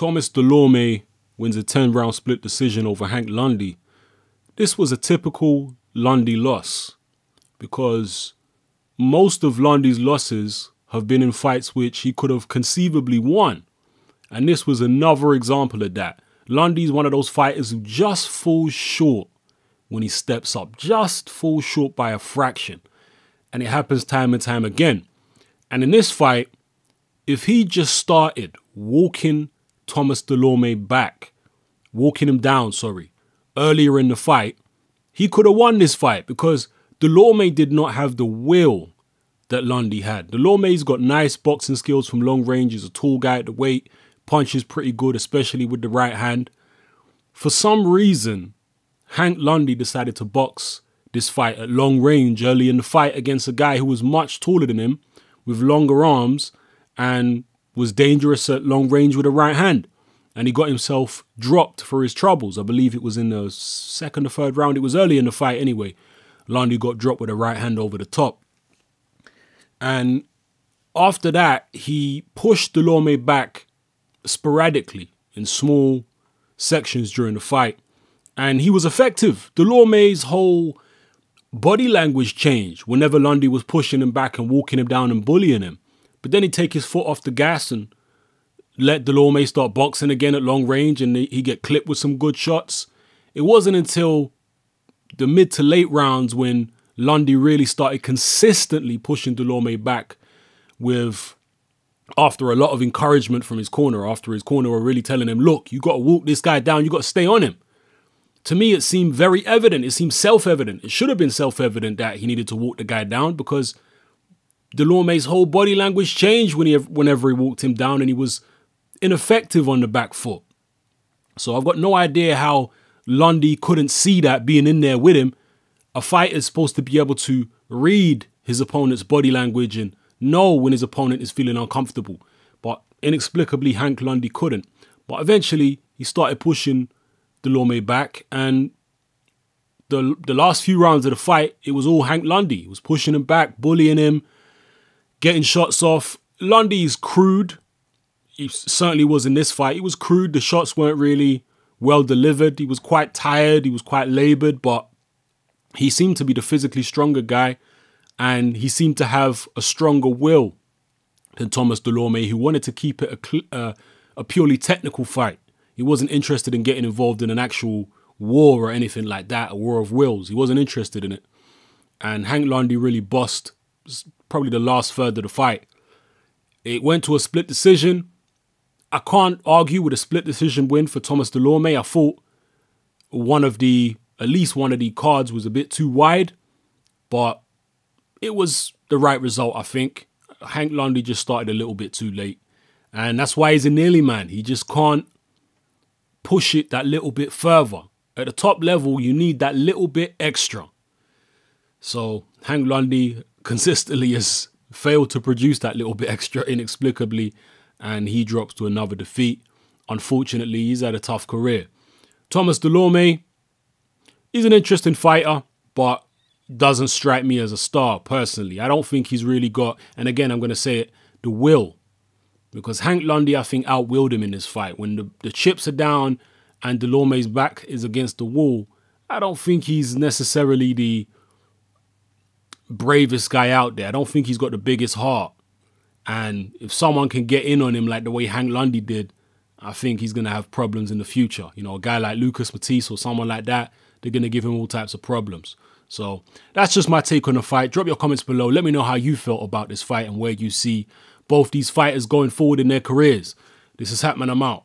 Thomas Dulorme wins a 10-round split decision over Hank Lundy. This was a typical Lundy loss because most of Lundy's losses have been in fights which he could have conceivably won. And this was another example of that. Lundy's one of those fighters who just falls short when he steps up, just falls short by a fraction. And it happens time and time again. And in this fight, if he just started walking Thomas Dulorme back, walking him down, earlier in the fight, he could have won this fight because Dulorme did not have the will that Lundy had. Dulorme's got nice boxing skills from long range. He's a tall guy at the weight, punches pretty good, especially with the right hand. For some reason, Hank Lundy decided to box this fight at long range early in the fight against a guy who was much taller than him, with longer arms, and was dangerous at long range with a right hand. And he got himself dropped for his troubles. I believe it was in the second or third round. It was early in the fight anyway. Lundy got dropped with a right hand over the top. And after that, he pushed Dulorme back sporadically in small sections during the fight. And he was effective. Dulorme's whole body language changed whenever Lundy was pushing him back and walking him down and bullying him. But then he'd take his foot off the gas and let Dulorme start boxing again at long range, and he'd get clipped with some good shots. It wasn't until the mid to late rounds when Lundy really started consistently pushing Dulorme back after a lot of encouragement from his corner, after his corner were really telling him, look, you got to walk this guy down, you got to stay on him. To me, it seemed very evident. It seemed self-evident. It should have been self-evident that he needed to walk the guy down because Dulorme's whole body language changed whenever he walked him down, and he was ineffective on the back foot. So I've got no idea how Lundy couldn't see that being in there with him. A fighter is supposed to be able to read his opponent's body language and know when his opponent is feeling uncomfortable. But inexplicably, Hank Lundy couldn't. But eventually, he started pushing Dulorme back, and the last few rounds of the fight, it was all Hank Lundy. He was pushing him back, bullying him, getting shots off. Lundy's crude. He certainly was in this fight. He was crude. The shots weren't really well delivered. He was quite tired. He was quite labored, but he seemed to be the physically stronger guy, and he seemed to have a stronger will than Thomas Dulorme, who wanted to keep it a purely technical fight. He wasn't interested in getting involved in an actual war or anything like that, a war of wills. He wasn't interested in it. And Hank Lundy really bossed probably the last third of the fight. It went to a split decision. I can't argue with a split decision win for Thomas Dulorme. I thought at least one of the cards was a bit too wide, but it was the right result, I think. Hank Lundy just started a little bit too late, and that's why he's a nearly man. He just can't push it that little bit further. At the top level, you need that little bit extra. So Hank Lundy consistently has failed to produce that little bit extra inexplicably, and he drops to another defeat. Unfortunately, he's had a tough career. Thomas Dulorme, he's an interesting fighter, but doesn't strike me as a star personally. I don't think he's really got, and again, I'm going to say it, the will. Because Hank Lundy, I think, outwilled him in this fight. When the chips are down and Dulorme's back is against the wall, I don't think he's necessarily the bravest guy out there. I don't think he's got the biggest heart. And if someone can get in on him like the way Hank Lundy did, I think he's going to have problems in the future. You know, a guy like Lucas Matisse or someone like that, they're going to give him all types of problems. So that's just my take on the fight. Drop your comments below. Let me know how you felt about this fight and where you see both these fighters going forward in their careers. This is Hatman. I'm out.